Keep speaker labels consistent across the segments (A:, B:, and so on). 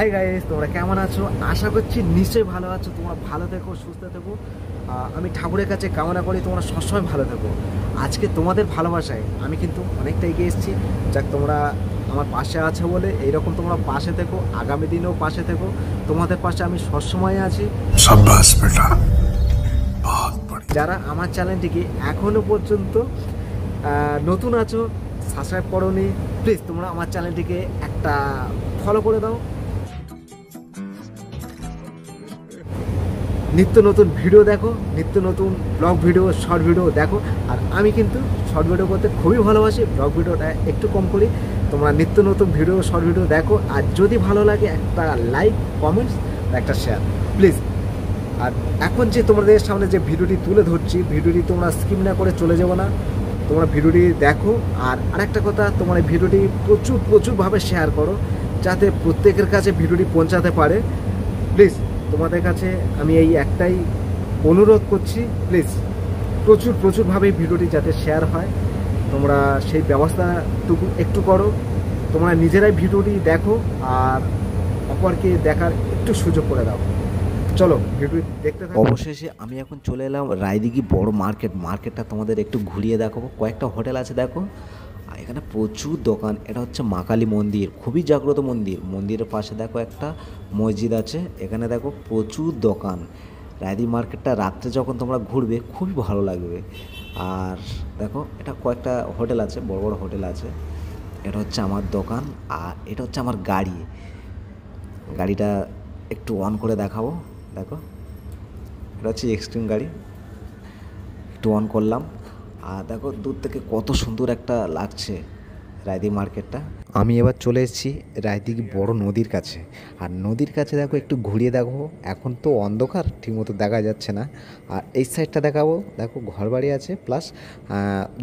A: Hi guys, তোমরা কেমন আছো? আশা করছি নিশ্চয়ই ভালো আছো। তোমরা ভালো থেকো, সুস্থ থেকো। আমি ঠাকুরের কাছে কামনা করি তোমরা সবসময় ভালো থেকো। আজকে তোমাদের ভালোবাসায় আমি কিন্তু অনেকটা এগিয়ে এসেছি। যাক, তোমরা আমার পাশে আছো বলে এইরকম তোমরা পাশে থেকো, আগামী দিনেও পাশে থেকো। তোমাদের পাশে আমি সবসময় আছি। যারা আমার চ্যানেলটিকে এখনও পর্যন্ত নতুন আছো, সাবস্ক্রাইব করোনি, প্লিজ তোমরা আমার চ্যানেলটিকে একটা ফলো করে দাও। নিত্য নতুন ভিডিও দেখো, নিত্য নতুন ব্লগ ভিডিও, শর্ট ভিডিও দেখো। আর আমি কিন্তু শর্ট ভিডিও করতে খুবই ভালোবাসি, ব্লগ ভিডিওটা একটু কম করি। তোমরা নিত্য নতুন ভিডিও, শর্ট ভিডিও দেখো। আর যদি ভালো লাগে একটা লাইক, কমেন্টস, একটা শেয়ার প্লিজ। আর এখন যে তোমাদের সামনে যে ভিডিওটি তুলে ধরছি, ভিডিওটি তোমরা স্কিপ না করে চলে যাবো না, তোমরা ভিডিওটি দেখো। আর আরেকটা কথা, তোমরা ভিডিওটি প্রচুরভাবে শেয়ার করো, যাতে প্রত্যেকের কাছে ভিডিওটি পৌঁছাতে পারে। প্লিজ তোমাদের কাছে আমি এই একটাই অনুরোধ করছি, প্লিজ প্রচুরভাবে ভিডিওটি যাতে শেয়ার হয়, তোমরা সেই ব্যবস্থাটুকু একটু করো। তোমরা নিজেরাই ভিডিওটি দেখো আর অপরকে দেখার একটু সুযোগ করে দাও। চলো ভিডিও দেখতে থাকো। অবশেষে আমি এখন চলে এলাম রায়দিঘি বড় মার্কেটটা তোমাদের একটু ঘুরিয়ে দেখাবো। কয়েকটা হোটেল আছে দেখো, এখানে প্রচুর দোকান। এটা হচ্ছে মা কালী মন্দির, খুবই জাগ্রত মন্দির। মন্দিরের পাশে দেখো একটা মসজিদ আছে। এখানে দেখো প্রচুর দোকান। রায়দিঘি মার্কেটটা রাত্রে যখন তোমরা ঘুরবে খুবই ভালো লাগবে। আর দেখো এটা কয়েকটা হোটেল আছে, বড় বড় হোটেল আছে। এটা হচ্ছে আমার দোকান, আর এটা হচ্ছে আমার গাড়িটা একটু অন করে দেখাবো। দেখো এটা হচ্ছে এক্সট্রিম গাড়ি, একটু অন করলাম। আর দেখো দূর থেকে কত সুন্দর একটা লাগছে রায়দিঘি মার্কেটটা। আমি এবার চলে এসেছি রায়দিঘি বড় নদীর কাছে। আর নদীর কাছে দেখো একটু ঘুরিয়ে দেখো। এখন তো অন্ধকার, ঠিকমতো দেখা যাচ্ছে না। আর এই সাইডটা দেখাবো, দেখো ঘরবাড়ি আছে প্লাস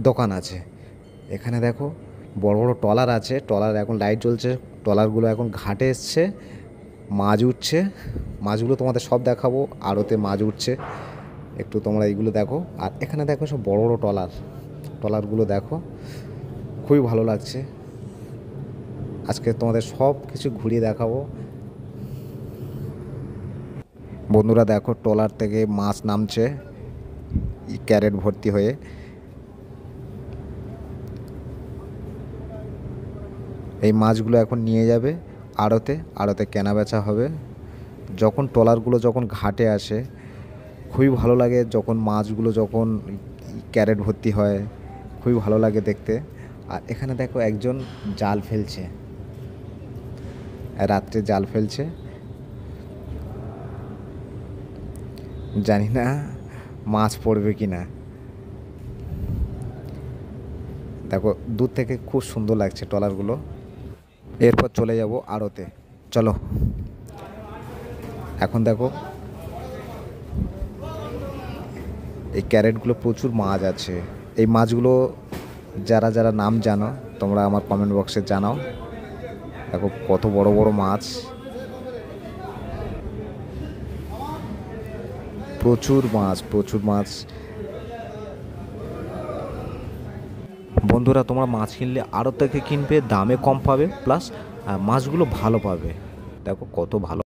A: দোকান আছে। এখানে দেখো বড় বড় ট্রলার আছে, ট্রলার এখন লাইট জ্বলছে। ট্রলারগুলো এখন ঘাটে এসছে, মাছ উঠছে। মাছগুলো তোমাদের সব দেখাবো। আড়তে মাছ উঠছে, একটু তোমরা এইগুলো দেখো। আর এখানে দেখো সব বড় বড় ট্রলারগুলো দেখো, খুবই ভালো লাগছে। আজকে তোমাদের সব কিছু ঘুরিয়ে দেখাবো। বন্ধুরা দেখো, ট্রলার থেকে মাছ নামছে ক্যারেট ভর্তি হয়ে। এই মাছগুলো এখন নিয়ে যাবে আড়তে কেনা বেচা হবে। যখন ট্রলারগুলো যখন ঘাটে আসে খুবই ভালো লাগে, যখন মাছগুলো যখন ক্যারেট ভর্তি হয় খুবই ভালো লাগে দেখতে। আর এখানে দেখো একজন জাল ফেলছে, রাত্রে জাল ফেলছে। জানি না মাছ পড়বে কি না। দেখো দূর থেকে খুব সুন্দর লাগছে ট্রলারগুলো। এরপর চলে যাব আড়তে, চলো। এখন দেখো এই ক্যারেটগুলো প্রচুর মাছ আছে। এই মাছগুলো যারা নাম জানো তোমরা আমার কমেন্ট বক্সে জানাও। দেখো কত বড় বড় মাছ, প্রচুর মাছ। বন্ধুরা, তোমরা মাছ কিনলে আড়ত থেকে কিনবে, দামে কম পাবে প্লাস মাছগুলো ভালো পাবে। দেখো কত ভালো।